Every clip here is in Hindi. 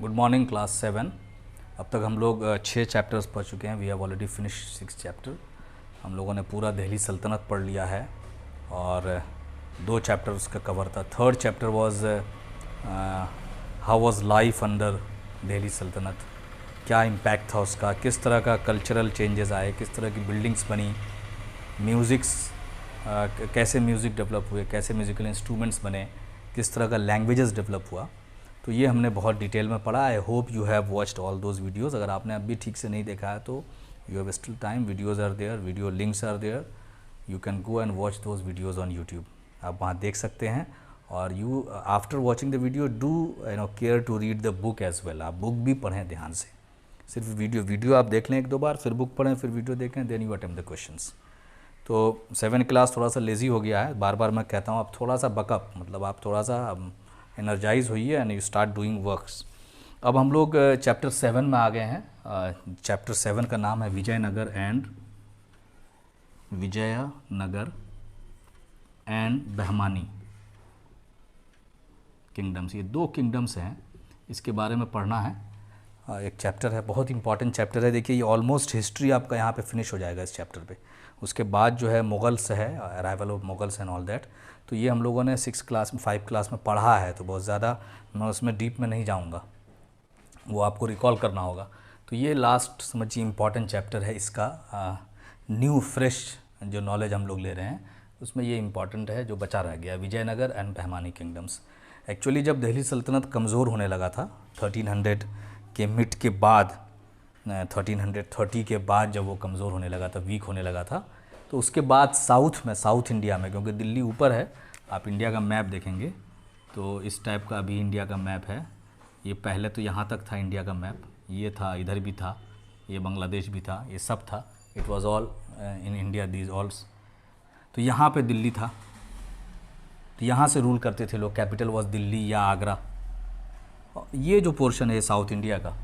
Good morning class 7। अब तक हम लोग 6 चैप्टर्स पढ़ चुके हैं। We have already finish 6 chapter. हम लोगों ने पूरा दिल्ली सल्तनत पढ़ लिया है और 2 चैप्टर उसका कवर था। Third chapter was how was life under Delhi सल्तनत, क्या इम्पैक्ट था उसका, किस तरह का कल्चरल चेंजेस आए, किस तरह की बिल्डिंग्स बनी, म्यूज़िक्स कैसे म्यूज़िक डेवलप हुए, कैसे म्यूज़िकल इंस्ट्रूमेंट्स बने, किस तरह का लैंग्वेजेस डेवलप हुआ। तो ये हमने बहुत डिटेल में पढ़ा। I hope you have watched all those videos. अगर आपने अभी ठीक से नहीं देखा है तो you have still time, videos are there, video links are there, you can go and watch those videos on YouTube. आप वहाँ देख सकते हैं। और you after watching the video do care to read the book as well. आप बुक भी पढ़ें ध्यान से, सिर्फ वीडियो आप देख लें 1-2 बार, फिर बुक पढ़ें, फिर वीडियो देखें, then you attempt the questions. तो 7 क्लास थोड़ा सा लेज़ी हो गया है, बार बार मैं कहता हूँ। आप थोड़ा सा बकअप, मतलब आप थोड़ा सा एनर्जाइज होइए and you start doing works. अब हम लोग चैप्टर 7 में आ गए हैं। चैप्टर 7 का नाम है विजयनगर एंड बहमानी किंगडम्स। ये 2 किंगडम्स हैं, इसके बारे में पढ़ना है। एक चैप्टर है, बहुत इंपॉर्टेंट चैप्टर है। देखिए, ये ऑलमोस्ट हिस्ट्री आपका यहाँ पे फिनिश हो जाएगा इस चैप्टर पे। उसके बाद जो है मुग़ल्स है, arrival of Mughals and all that. तो ये हम लोगों ने 6 क्लास में 5 क्लास में पढ़ा है, तो बहुत ज़्यादा मैं उसमें डीप में नहीं जाऊँगा, वो आपको रिकॉल करना होगा। तो ये लास्ट समझिए इम्पॉर्टेंट चैप्टर है इसका। न्यू फ्रेश जो नॉलेज हम लोग ले रहे हैं उसमें ये इम्पॉर्टेंट है, जो बचा रह गया, Vijayanagara and Bahmani kingdoms. Actually जब दिल्ली सल्तनत कमज़ोर होने लगा था 1300 के मिड के बाद, 1330 के बाद जब वो कमज़ोर होने लगा था, वीक होने लगा था, तो उसके बाद साउथ इंडिया में, क्योंकि दिल्ली ऊपर है, आप इंडिया का मैप देखेंगे तो इस टाइप का अभी इंडिया का मैप है। ये पहले तो यहाँ तक था इंडिया का मैप, ये था, इधर भी था, ये बांग्लादेश भी था, ये सब था। It was all in India these alls. तो यहाँ पे दिल्ली था, तो यहाँ से रूल करते थे लोग। कैपिटल वाज दिल्ली या आगरा। ये जो पोर्शन है साउथ इंडिया का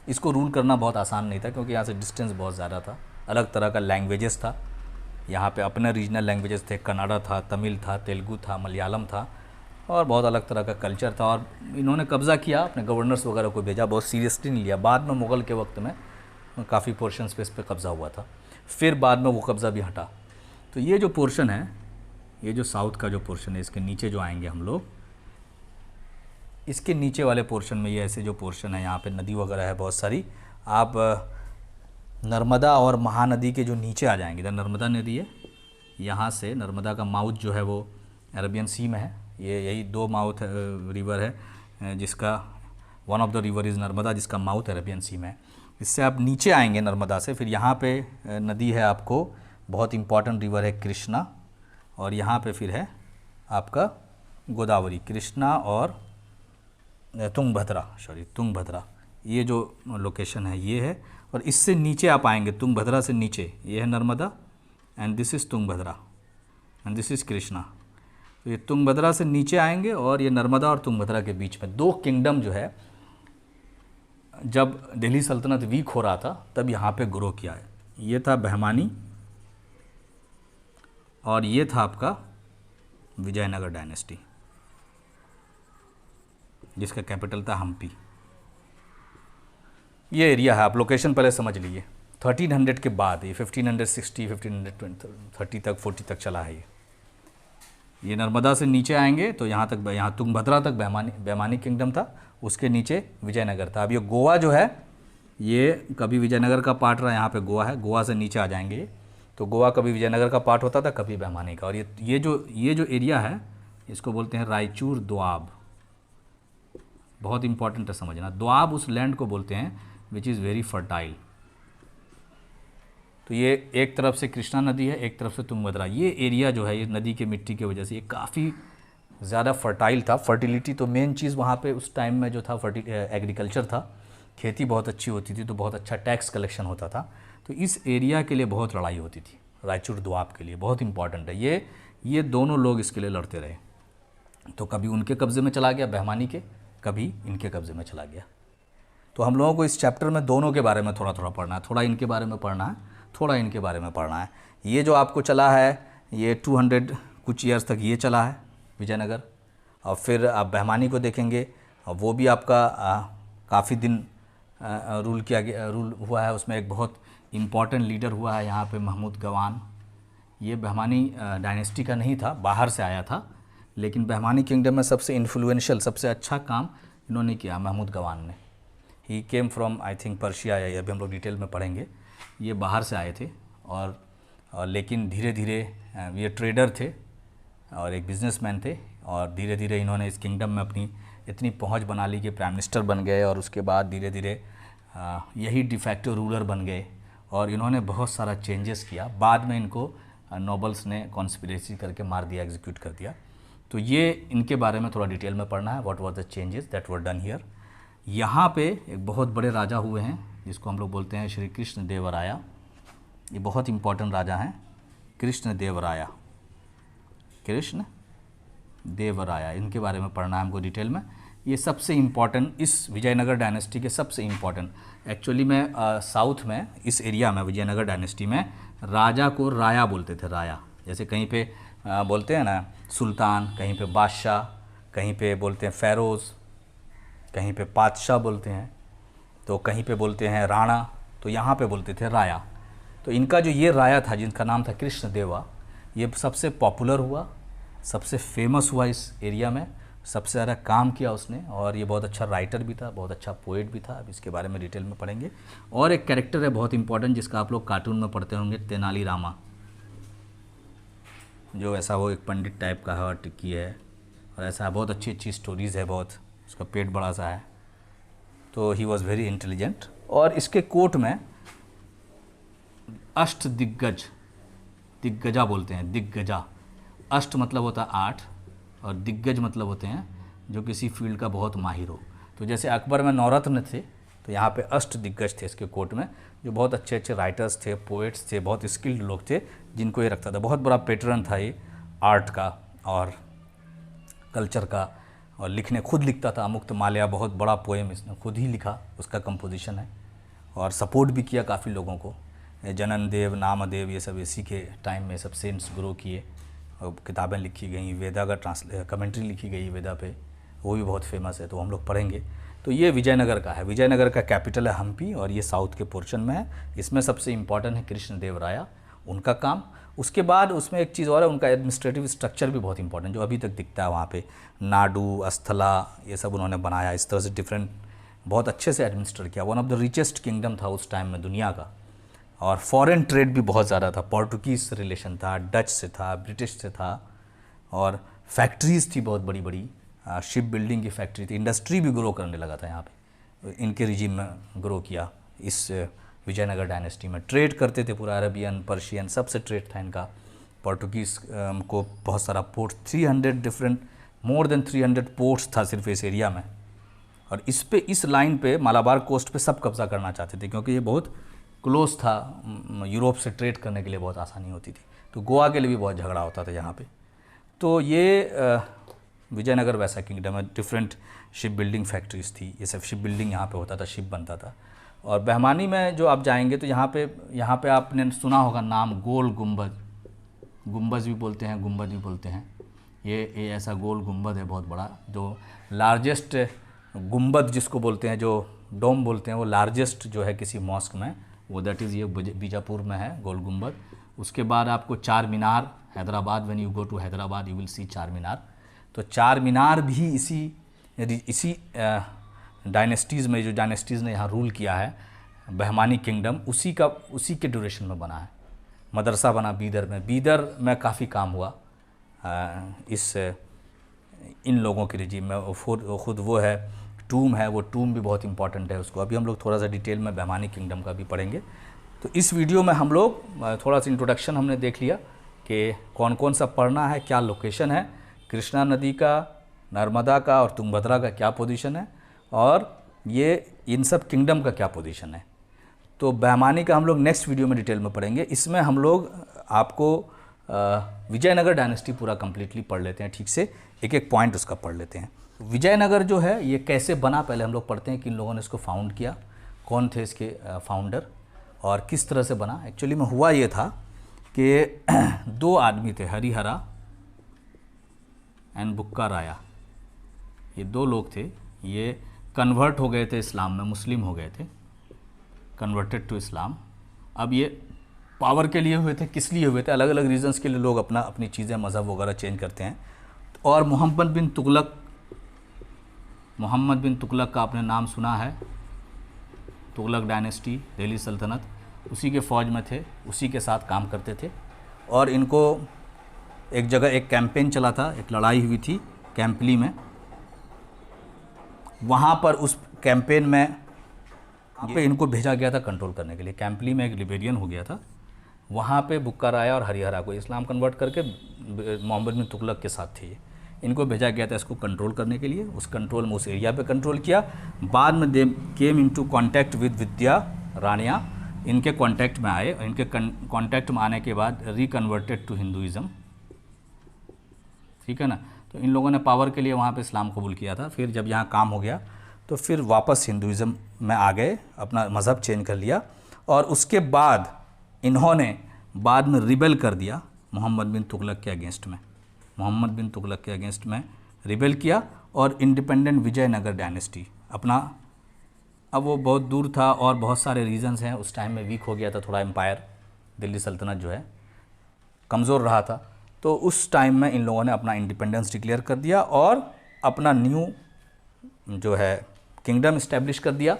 इसको रूल करना बहुत आसान नहीं था, क्योंकि यहाँ से डिस्टेंस बहुत ज़्यादा था। अलग तरह का लैंग्वेजेस था यहाँ पे, अपने रीजनल लैंग्वेजेस थे, कन्नड़ा था, तमिल था, तेलुगु था, मलयालम था, और बहुत अलग तरह का कल्चर था। और इन्होंने कब्ज़ा किया, अपने गवर्नर्स वगैरह को भेजा, बहुत सीरियसली नहीं लिया। बाद में मुग़ल के वक्त में काफ़ी पोर्शंस पे इस पर कब्ज़ा हुआ था, फिर बाद में वो कब्ज़ा भी हटा। तो ये जो पोर्शन है, ये जो साउथ का जो पोर्शन है, इसके नीचे जो आएंगे हम लोग, इसके नीचे वाले पोर्शन में ये ऐसे जो पोर्शन है, यहाँ पे नदी वगैरह है बहुत सारी। आप नर्मदा और महानदी के जो नीचे आ जाएंगे, इधर नर्मदा नदी है, यहाँ से नर्मदा का माउथ जो है वो अरेबियन सी में है। ये यही 2 माउथ रिवर है, जिसका one of the river is Narmada, जिसका माउथ अरेबियन सी में है। इससे आप नीचे आएंगे नर्मदा से, फिर यहाँ पे नदी है आपको, बहुत इंपॉर्टेंट रिवर है कृष्णा, और यहाँ पे फिर है आपका गोदावरी, कृष्णा और तुंगभद्रा। ये जो लोकेशन है ये है। और इससे नीचे आप आएंगे, तुंगभद्रा से नीचे ये है Narmada, and this is Tungabhadra and this is Krishna. तो ये तुंगभद्रा से नीचे आएंगे, और ये नर्मदा और तुंगभद्रा के बीच में 2 किंगडम जो है, जब दिल्ली सल्तनत वीक हो रहा था तब यहाँ पे ग्रो किया है। ये था बहमानी और ये था आपका विजयनगर डायनेस्टी, जिसका कैपिटल था हम्पी। ये एरिया है, आप लोकेशन पहले समझ लीजिए। 1300 के बाद ये 1560, 1530 तक, 40 तक चला है ये नर्मदा से नीचे आएंगे तो यहाँ तक, यहाँ तुंगभद्रा तक बहमानी किंगडम था, उसके नीचे विजयनगर था। अब ये गोवा जो है, ये कभी विजयनगर का पार्ट रहा, यहाँ पे गोवा है, गोवा से नीचे आ जाएंगे। तो गोवा कभी विजयनगर का पार्ट होता था, कभी बहमानी का। और ये जो एरिया है, इसको बोलते हैं रायचूर दोआब। बहुत इंपॉर्टेंट है समझना, दोआब उस लैंड को बोलते हैं विच इज़ वेरी फर्टाइल। तो ये एक तरफ से कृष्णा नदी है, एक तरफ से तुंगभद्रा। ये एरिया जो है, ये नदी के मिट्टी की वजह से ये काफ़ी ज़्यादा फर्टाइल था। फर्टिलिटी तो मेन चीज़ वहाँ पे उस टाइम में जो था, एग्रीकल्चर था, खेती बहुत अच्छी होती थी, तो बहुत अच्छा टैक्स कलेक्शन होता था। तो इस एरिया के लिए बहुत लड़ाई होती थी, रायचूर दोआब के लिए। बहुत इंपॉर्टेंट है ये दोनों लोग इसके लिए लड़ते रहे। तो कभी उनके कब्ज़े में चला गया बहमानी के, कभी इनके कब्ज़े में चला गया। तो हम लोगों को इस चैप्टर में दोनों के बारे में थोड़ा थोड़ा पढ़ना है, थोड़ा इनके बारे में पढ़ना है, थोड़ा इनके बारे में पढ़ना है। ये जो आपको चला है, ये 200 कुछ ईयर्स तक ये चला है विजयनगर, और फिर आप बहमानी को देखेंगे और वो भी आपका काफ़ी दिन रूल हुआ है। उसमें एक बहुत इम्पॉर्टेंट लीडर हुआ है यहाँ पे महमूद गवान। ये बहमानी डायनेस्टी का नहीं था, बाहर से आया था, लेकिन बहमानी किंगडम में सबसे इन्फ्लुएंशियल, सबसे अच्छा काम इन्होंने किया महमूद गवान ने। He came from I think Persia, या अभी हम लोग डिटेल में पढ़ेंगे। ये बाहर से आए थे और लेकिन धीरे धीरे ये ट्रेडर थे और एक बिजनेसमैन थे, और धीरे धीरे इन्होंने इस किंगडम में अपनी इतनी पहुंच बना ली कि प्राइम मिनिस्टर बन गए, और उसके बाद धीरे धीरे यही डिफैक्टो रूलर बन गए, और इन्होंने बहुत सारा चेंजेस किया। बाद में इनको नोबल्स ने कॉन्स्पिरेसी करके मार दिया, एग्जीक्यूट कर दिया। तो ये इनके बारे में थोड़ा डिटेल में पढ़ना है, what was the changes that were done here. यहाँ पे एक बहुत बड़े राजा हुए हैं जिसको हम लोग बोलते हैं श्री कृष्ण देवराया। ये बहुत इंपॉर्टेंट राजा हैं, कृष्ण देवराया, कृष्ण देवराया, इनके बारे में पढ़ना है हमको डिटेल में। ये सबसे इम्पॉर्टेंट, इस विजयनगर डायनेस्टी के सबसे इम्पॉर्टेंट, एक्चुअली में साउथ में इस एरिया में विजयनगर डायनेस्टी में राजा को राया बोलते थे, राया। जैसे कहीं पे बोलते हैं ना सुल्तान, कहीं पे बादशाह, कहीं पे बोलते हैं फ़ैरोज़, कहीं पे पातशाह बोलते हैं, तो कहीं पे बोलते हैं राणा, तो यहाँ पे बोलते थे राया। तो इनका जो ये राया था जिनका नाम था कृष्ण देवा, ये सबसे पॉपुलर हुआ, सबसे फेमस हुआ इस एरिया में, सबसे ज़्यादा काम किया उसने, और ये बहुत अच्छा राइटर भी था, बहुत अच्छा पोएट भी था। अब इसके बारे में डिटेल में पढ़ेंगे। और एक कैरेक्टर है बहुत इंपॉर्टेंट जिसका आप लोग कार्टून में पढ़ते होंगे, तेनाली रामा, जो ऐसा वो एक पंडित टाइप का है और टिक्की है, और ऐसा बहुत अच्छी अच्छी स्टोरीज़ है, बहुत, उसका पेट बड़ा सा है। तो ही वॉज वेरी इंटेलिजेंट। और इसके कोर्ट में अष्ट दिग्गज, दिग्गजा बोलते हैं, दिग्गजा, अष्ट मतलब होता है 8 और दिग्गज मतलब होते हैं जो किसी फील्ड का बहुत माहिर हो। तो जैसे अकबर में 9 रत्न थे, तो यहाँ पे अष्ट दिग्गज थे इसके कोर्ट में, जो बहुत अच्छे अच्छे राइटर्स थे, पोएट्स थे, बहुत स्किल्ड लोग थे, जिनको ये रखता था। बहुत बड़ा पैटर्न था ये आर्ट का और कल्चर का, और लिखने खुद लिखता था। मुक्त माल्या बहुत बड़ा पोएम इसने खुद ही लिखा, उसका कंपोजिशन है, और सपोर्ट भी किया काफ़ी लोगों को। जनन देव, नामदेव, ये सब इसी के टाइम में सब सेंट्स ग्रो किए, और किताबें लिखी गई, वेदा का कमेंट्री लिखी गई वेदा पे, वो भी बहुत फेमस है, तो हम लोग पढ़ेंगे। तो ये विजयनगर का है, विजयनगर का कैपिटल है हम्पी, और ये साउथ के पोर्शन में है। इसमें सबसे इम्पॉर्टेंट है कृष्ण देवराया, उनका काम। उसके बाद उसमें एक चीज़ और है, उनका एडमिनिस्ट्रेटिव स्ट्रक्चर भी बहुत इंपॉर्टेंट, जो अभी तक दिखता है वहाँ पे, नाडू, अस्थला, ये सब उन्होंने बनाया। इस तरह से डिफरेंट बहुत अच्छे से एडमिनिस्टर किया। One of the richest kingdom था उस टाइम में दुनिया का, और फॉरेन ट्रेड भी बहुत ज़्यादा था, पोर्टुगीज़ से रिलेशन था, डच से था, ब्रिटिश से था, और फैक्ट्रीज़ थी बहुत बड़ी बड़ी, शिप बिल्डिंग की फैक्ट्री थी, इंडस्ट्री भी ग्रो करने लगा था यहाँ पे, इनके रिजीम में ग्रो किया। इस विजयनगर डायनेस्टी में ट्रेड करते थे, पूरा अरबियन, पर्शियन, सबसे ट्रेड था इनका। पोर्टुगीज़ को बहुत सारा port, 300 different, more than 300 ports था सिर्फ इस एरिया में, और इस पे, इस लाइन पे, मालाबार कोस्ट पे सब कब्जा करना चाहते थे, क्योंकि ये बहुत क्लोज था, यूरोप से ट्रेड करने के लिए बहुत आसानी होती थी। तो गोवा के लिए भी बहुत झगड़ा होता था यहाँ पे। तो ये विजयनगर वैसा किंगडम है, डिफरेंट शिप बिल्डिंग फैक्ट्रीज थी, ये सब शिप बिल्डिंग यहाँ पे होता था, शिप बनता था। और बहमानी में जो आप जाएंगे तो यहाँ पे आपने सुना होगा नाम गोल गुंबद, गुंबज भी बोलते हैं, गुंबद भी बोलते हैं। ये ऐसा गोल गुंबद है बहुत बड़ा, जो लार्जेस्ट गुंबद जिसको बोलते हैं, जो डोम बोलते हैं, वो लार्जेस्ट जो है किसी मॉस्क में, वो दैट इज़ ये बीजापुर में है गोल गुंबद। उसके बाद आपको Charminar, Hyderabad, when you go to Hyderabad you will see Charminar. तो चार मीनार भी इसी डायनेस्टीज़ में, जो डायनेस्टीज़ ने यहाँ रूल किया है बहमानी किंगडम, उसी के ड्यूरेशन में बना है। मदरसा बना बीदर में काफ़ी काम हुआ इन लोगों के रिजीम में। खुद वो है, टूम है, वो टूम भी बहुत इंपॉर्टेंट है, उसको अभी हम लोग थोड़ा सा डिटेल में बहमानी किंगडम का भी पढ़ेंगे। तो इस वीडियो में हम लोग थोड़ा सा इंट्रोडक्शन हमने देख लिया कि कौन कौन सा पढ़ना है, क्या लोकेशन है, कृष्णा नदी का, नर्मदा का और तुंगभद्रा का क्या पोजीशन है, और ये इन सब किंगडम का क्या पोजीशन है। तो बहमानी का हम लोग नेक्स्ट वीडियो में डिटेल में पढ़ेंगे। इसमें हम लोग आपको विजयनगर डायनेस्टी पूरा कंप्लीटली पढ़ लेते हैं, ठीक से एक एक पॉइंट उसका पढ़ लेते हैं। विजयनगर जो है ये कैसे बना, पहले हम लोग पढ़ते हैं, किन लोगों ने इसको फाउंड किया, कौन थे इसके फाउंडर और किस तरह से बना। एक्चुअली में हुआ ये था कि 2 आदमी थे, हरिहरा एंड बुक्का राया, ये 2 लोग थे, ये कन्वर्ट हो गए थे इस्लाम में, मुस्लिम हो गए थे, कन्वर्टेड टू इस्लाम। अब ये पावर के लिए हुए थे, किस लिए हुए थे? अलग अलग रीजंस के लिए लोग अपनी चीज़ें, मज़हब वगैरह चेंज करते हैं। और मोहम्मद बिन तुगलक का आपने नाम सुना है, तुगलक डायनेस्टी, दिल्ली सल्तनत, उसी के फ़ौज में थे, उसी के साथ काम करते थे। और इनको एक जगह एक कैंपेन चला था, एक लड़ाई हुई थी कैंपली में, वहाँ पर उस कैंपेन में यहाँ पे इनको भेजा गया था कंट्रोल करने के लिए। कैंपली में एक लिबेरियन हो गया था, वहाँ पे बुक्का राया और हरिहरा को इस्लाम कन्वर्ट करके मोहम्मद बिन तुगलक के साथ थे। इनको भेजा गया था इसको कंट्रोल करने के लिए। उस कंट्रोल में, उस एरिया पे कंट्रोल किया। बाद में they came into contact with विद्या रानिया, इनके कांटेक्ट में आए। इनके कांटेक्ट में आने के बाद रिकन्वर्टेड टू हिंदुइज़्म, ठीक है ना। तो इन लोगों ने पावर के लिए वहाँ पे इस्लाम कबूल किया था। फिर जब यहाँ काम हो गया तो फिर वापस हिंदुइज़्म में आ गए, अपना मज़हब चेंज कर लिया। और उसके बाद इन्होंने बाद में रिबेल कर दिया मोहम्मद बिन तुगलक के अगेंस्ट में, मोहम्मद बिन तुगलक के अगेंस्ट में रिबेल किया। और इंडिपेंडेंट विजयनगर डायनेस्टी अपना, अब वो बहुत दूर था और बहुत सारे रीजंस हैं, उस टाइम में वीक हो गया था थोड़ा एम्पायर, दिल्ली सल्तनत जो है कमज़ोर रहा था। तो उस टाइम में इन लोगों ने अपना इंडिपेंडेंस डिक्लेयर कर दिया और अपना न्यू जो है किंगडम इस्टेब्लिश कर दिया।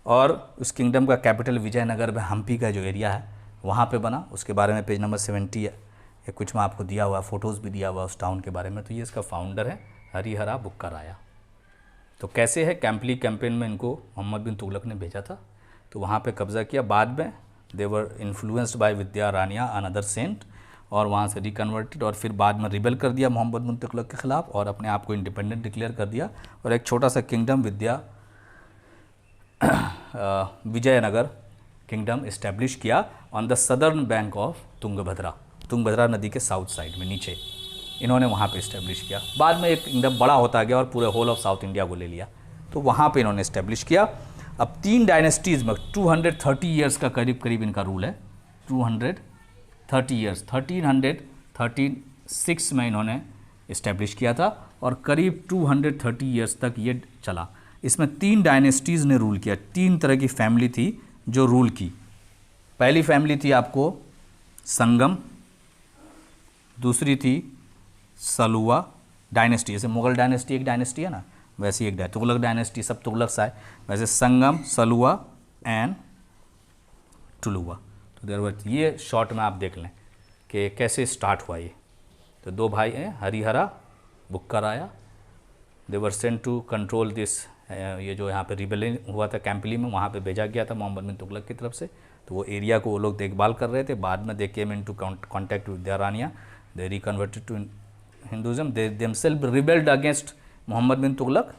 और उस किंगडम का कैपिटल विजयनगर में हम्पी का जो एरिया है वहाँ पे बना। उसके बारे में पेज नंबर 70 है या कुछ में आपको दिया हुआ, फ़ोटोज़ भी दिया हुआ उस टाउन के बारे में। तो ये इसका फाउंडर है हरिहरा बुक्का राया। तो कैसे है, कैंपली कैंपेन में इनको मोहम्मद बिन तुगलक ने भेजा था, तो वहाँ पे कब्ज़ा किया। बाद में they were influenced by Vidyaranya another saint, और वहाँ से रिकन्वर्टेड, और फिर बाद में रिबेल कर दिया मोहम्मद बिन तुगलक के ख़िलाफ़ और अपने आप को इंडिपेंडेंट डिक्लेयर कर दिया। और एक छोटा सा किंगडम विजयनगर किंगडम इस्टेब्लिश किया on the southern bank of Tungabhadra नदी के साउथ साइड में नीचे इन्होंने वहाँ पे इस्टेब्लिश किया। बाद में एक किंगडम बड़ा होता गया और पूरे होल ऑफ साउथ इंडिया को ले लिया, तो वहाँ पे इन्होंने इस्टेब्लिश किया। अब 3 डायनेस्टीज़ में 230 ईयर्स का करीब इनका रूल है, 230 ईयर्स। 1336 में इन्होंने इस्टेब्लिश किया था और करीब 230 ईयर्स तक ये चला। इसमें 3 डायनेस्टीज़ ने रूल किया, 3 तरह की फैमिली थी जो रूल की। पहली फैमिली थी आपको संगम, दूसरी थी सलुवा डायनेस्टी, जैसे मुगल डायनेस्टी एक डायनेस्टी है ना, वैसी एक तुगलक डायनेस्टी, सब तुगलक सा है, वैसे संगम, सलुवा एंड टुलुवा। तो देर ये शॉर्ट में आप देख लें कि कैसे स्टार्ट हुआ ये। तो 2 भाई हैं, Harihara Bukka Raya, they were sent to control this, ये जो यहाँ पे रिबेलियन हुआ था कैंपली में, वहाँ पे भेजा गया था मोहम्मद बिन तुगलक की तरफ से। तो वो एरिया को वो लोग देखभाल कर रहे थे। बाद में they came into contact with Vidyaranya, they reconverted to Hinduism, they themselves rebelled against Mohammad bin Tughlaq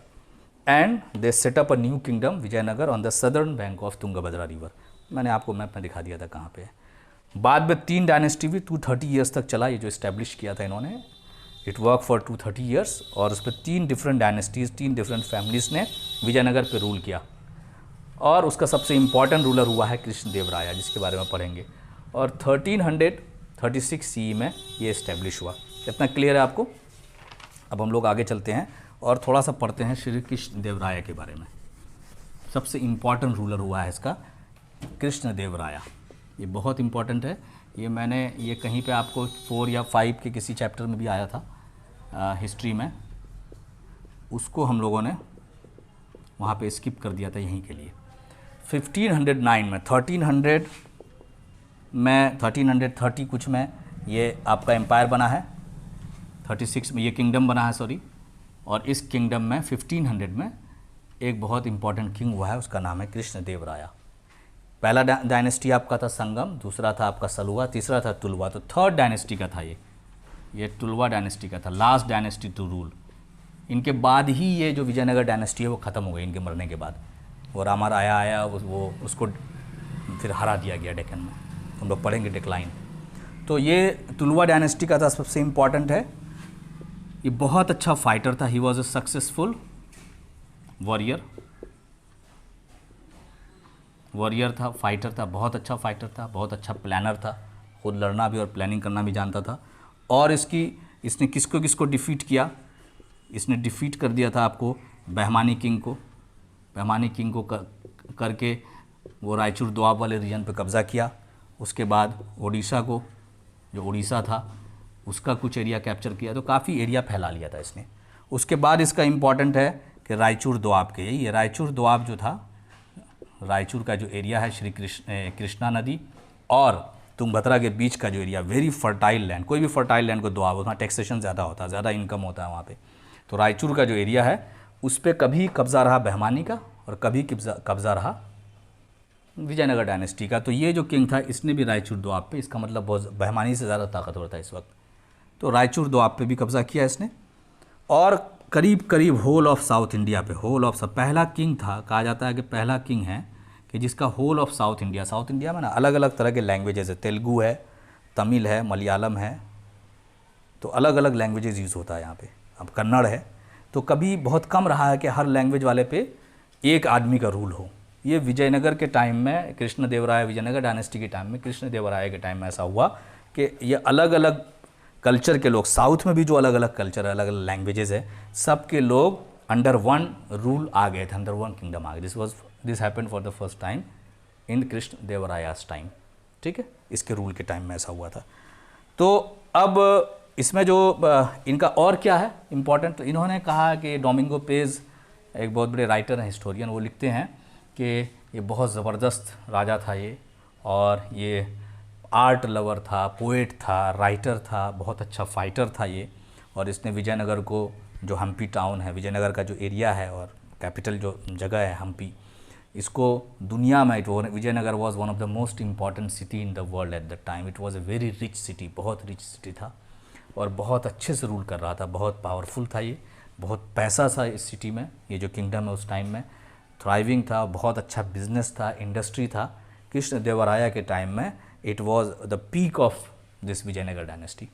and they set up a new kingdom Vijayanagar on the southern bank of Tungabhadra river. मैंने आपको मैप में दिखा दिया था कहाँ पे है। बाद में 3 डायनेस्टी भी 230 ईयर्स तक चला, ये जो इस्टेब्लिश किया था इन्होंने, इट वर्क फॉर 230 ईयर्स। और उस पर 3 डिफरेंट डायनेस्टीज़, 3 डिफरेंट फैमिलीज़ ने विजयनगर पे रूल किया। और उसका सबसे इम्पॉर्टेंट रूलर हुआ है कृष्णदेव राया, जिसके बारे में पढ़ेंगे। और 1336 CE में ये इस्टेब्लिश हुआ। इतना क्लियर है आपको? अब हम लोग आगे चलते हैं और थोड़ा सा पढ़ते हैं श्री कृष्णदेव राया के बारे में। सबसे इम्पॉर्टेंट रूलर हुआ है इसका कृष्णदेव राया, ये बहुत इम्पॉर्टेंट है। ये मैंने ये कहीं पे आपको 4 या 5 के किसी चैप्टर में भी आया था हिस्ट्री में, उसको हम लोगों ने वहाँ पे स्किप कर दिया था यहीं के लिए। 1509 में 1330 कुछ में ये आपका एम्पायर बना है, 36 में ये किंगडम बना है सॉरी। और इस किंगडम में 1500 में एक बहुत इंपॉर्टेंट किंग हुआ है, उसका नाम है कृष्णदेव राया। पहला डायनेस्टी आपका था संगम, दूसरा था आपका सलुवा, तीसरा था तुलवा। तो 3rd डायनेस्टी का था ये तुलवा डायनेस्टी का था, लास्ट डायनेस्टी टू रूल। इनके बाद ही ये जो विजयनगर डायनेस्टी है वो ख़त्म हो गई इनके मरने के बाद। वो रामा राया आया, वो उसको फिर हरा दिया गया डेक्कन में, हम लोग पढ़ेंगे डिक्लाइन। तो ये तुलवा डायनेस्टी का था, सबसे इम्पॉर्टेंट है। ये बहुत अच्छा फाइटर था, ही वॉज अ सक्सेसफुल वॉरियर था, फाइटर था, बहुत अच्छा फाइटर था, बहुत अच्छा प्लानर था, खुद लड़ना भी और प्लानिंग करना भी जानता था। और इसने किसको किसको डिफीट किया? इसने डिफीट कर दिया था आपको बहमानी किंग को करके वो रायचूर दोआब वाले रीजन पे कब्ज़ा किया। उसके बाद ओडिशा को, जो उड़ीसा था, उसका कुछ एरिया कैप्चर किया, तो काफ़ी एरिया फैला लिया था इसने। उसके बाद इसका इम्पॉर्टेंट है कि रायचूर दोआब के, ये रायचूर दोआब जो था, रायचूर का जो एरिया है श्री कृष्णा नदी और तुंगभद्रा के बीच का जो एरिया, वेरी फर्टाइल लैंड, कोई भी फर्टाइल लैंड को दोआब, वहाँ टैक्सेशन ज़्यादा होता है, ज़्यादा इनकम होता है वहाँ पे। तो रायचूर का जो एरिया है उस पर कभी कब्ज़ा रहा बहमानी का और कभी कब्ज़ा रहा विजयनगर डायनेस्टी का। तो ये जो किंग था इसने भी रायचूर दोआब पे, इसका मतलब बहुत बहमानी से ज़्यादा ताकतवर था इस वक्त, तो रायचूर दोआब पे भी कब्ज़ा किया इसने। और करीब करीब होल ऑफ साउथ इंडिया पे, होल ऑफ पहला किंग था, कहा जाता है कि पहला किंग है कि जिसका होल ऑफ साउथ इंडिया में ना अलग अलग तरह के लैंग्वेजेस है, तेलुगु है, तमिल है, मलयालम है, तो अलग अलग लैंग्वेजेस यूज़ होता है यहाँ पे। अब कन्नड़ है, तो कभी बहुत कम रहा है कि हर लैंग्वेज वाले पे एक आदमी का रूल हो। ये विजयनगर के टाइम में, कृष्णदेवराय विजयनगर डायनेस्टी के टाइम में, कृष्णदेवराय के टाइम में ऐसा हुआ कि ये अलग अलग कल्चर के लोग, साउथ में भी जो अलग अलग कल्चर है, अलग अलग लैंग्वेजेस है, सब के लोग अंडर वन रूल आ गए थे, अंडर वन किंगडम आ गए। This happened for the first time in Krishnadevaraya's time, ठीक है, इसके रूल के टाइम में ऐसा हुआ था। तो अब इसमें जो इनका और क्या है इम्पॉर्टेंट, तो इन्होंने कहा कि डोमिंगो पेज एक बहुत बड़े राइटर हैं, हिस्टोरियन, वो लिखते हैं कि ये बहुत ज़बरदस्त राजा था ये, और ये आर्ट लवर था, पोएट था, राइटर था, बहुत अच्छा फाइटर था ये, और इसने विजयनगर को, जो हम्पी टाउन है, विजयनगर का जो एरिया है और कैपिटल जो जगह है हम्पी, इसको दुनिया में, Vijayanagara was one of the most important city in the world at the time. It was a very rich city, बहुत रिच सिटी था और बहुत अच्छे से रूल कर रहा था, बहुत पावरफुल था ये, बहुत पैसा था इस सिटी में। ये जो किंगडम है उस टाइम में थ्राइविंग था, बहुत अच्छा बिजनेस था, इंडस्ट्री था। कृष्णदेवराया के टाइम में it was the peak of this Vijayanagara dynasty.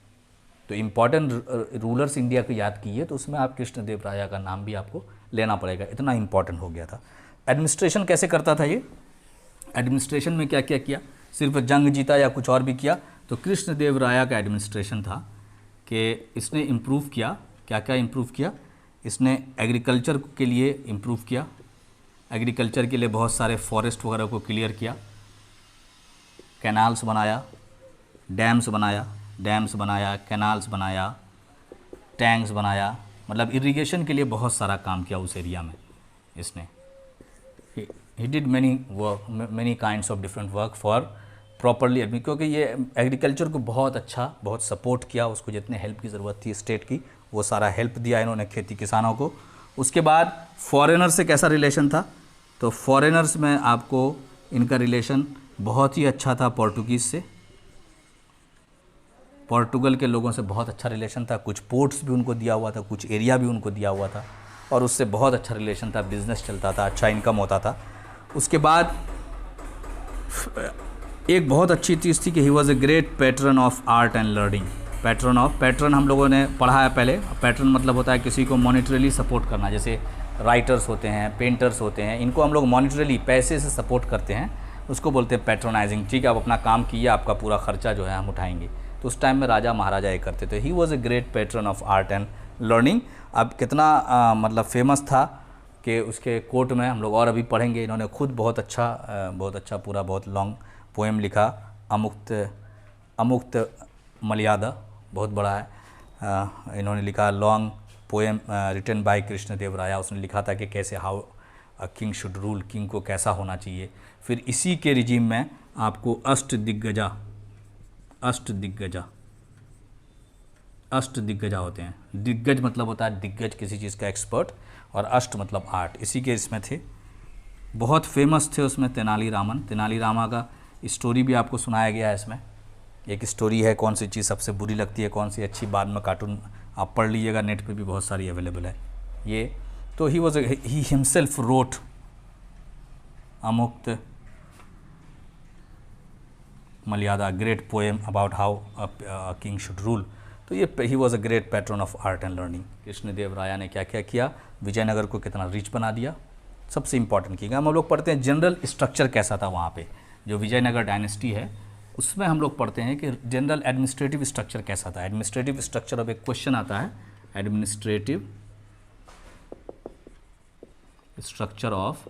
तो इम्पॉर्टेंट रूलर्स इंडिया को याद कीजिए तो उसमें आप कृष्णदेवराया का नाम भी आपको लेना पड़ेगा, इतना इम्पॉर्टेंट हो गया था। एडमिनिस्ट्रेशन कैसे करता था ये, एडमिनिस्ट्रेशन में क्या क्या किया, सिर्फ जंग जीता या कुछ और भी किया? तो कृष्णदेवराया का एडमिनिस्ट्रेशन था कि इसने इम्प्रूव किया, क्या क्या इम्प्रूव किया, इसने एग्रीकल्चर के लिए इम्प्रूव किया, एग्रीकल्चर के लिए बहुत सारे फॉरेस्ट वगैरह को क्लियर किया, कैनाल्स बनाया, डैम्स बनाया, कैनाल्स बनाया, टैंक्स बनाया, मतलब इरिगेशन के लिए बहुत सारा काम किया उस एरिया में इसने। He did many kinds of different work for properly, क्योंकि ये एग्रीकल्चर को बहुत अच्छा, बहुत सपोर्ट किया, उसको जितने हेल्प की ज़रूरत थी स्टेट की वो सारा हेल्प दिया इन्होंने खेती किसानों को। उसके बाद फॉरेनर से कैसा रिलेशन था, तो फॉरेनर्स में आपको इनका रिलेशन बहुत ही अच्छा था पोर्टुगीज़ से, पोर्टुगल के लोगों से बहुत अच्छा रिलेशन था, कुछ पोर्ट्स भी उनको दिया हुआ था, कुछ एरिया भी उनको दिया हुआ था और उससे बहुत अच्छा रिलेशन था, बिजनेस चलता था, अच्छा इनकम होता था। उसके बाद एक बहुत अच्छी चीज़ थी कि he was a great patron of art and learning. Patron हम लोगों ने पढ़ा है पहले। पैट्रन मतलब होता है किसी को मॉनिटरली सपोर्ट करना, जैसे राइटर्स होते हैं, पेंटर्स होते हैं, इनको हम लोग मॉनिटरली पैसे से सपोर्ट करते हैं, उसको बोलते हैं पैट्रोनाइजिंग। ठीक है, आप अपना काम कीजिए, आपका पूरा खर्चा जो है हम उठाएंगे। तो उस टाइम में राजा महाराजा ये करते थे। ही was a great patron of art and learning. अब कितना मतलब फेमस था कि उसके कोर्ट में हम लोग और अभी पढ़ेंगे। इन्होंने खुद बहुत अच्छा पूरा बहुत लॉन्ग पोएम लिखा, अमुक्त मर्यादा, बहुत बड़ा है। इन्होंने लिखा long poem written by Krishnadevaraya. उसने लिखा था कि कैसे how a king should rule, king को कैसा होना चाहिए। फिर इसी के रिजीम में आपको अष्ट दिग्गजा होते हैं। दिग्गज मतलब होता है दिग्गज, किसी चीज़ का एक्सपर्ट, और अष्ट मतलब आर्ट, इसी के इसमें थे। बहुत फेमस थे उसमें तेनालीरामा का स्टोरी भी आपको सुनाया गया है इसमें। एक स्टोरी है, कौन सी चीज़ सबसे बुरी लगती है, कौन सी अच्छी, बाद में कार्टून आप पढ़ लीजिएगा, नेट पे भी बहुत सारी अवेलेबल है ये। तो he himself wrote Amuktamalyada, great poem about how a king should rule. तो ये he was a great patron of art and learning. Krishnadevaraya ने क्या क्या किया, विजयनगर को कितना रिच बना दिया। सबसे इंपॉर्टेंट की हम लोग पढ़ते हैं जनरल स्ट्रक्चर कैसा था वहाँ पे, जो विजयनगर डायनेस्टी है उसमें हम लोग पढ़ते हैं कि जनरल एडमिनिस्ट्रेटिव स्ट्रक्चर कैसा था। एडमिनिस्ट्रेटिव स्ट्रक्चर, अब एक क्वेश्चन आता है, administrative structure of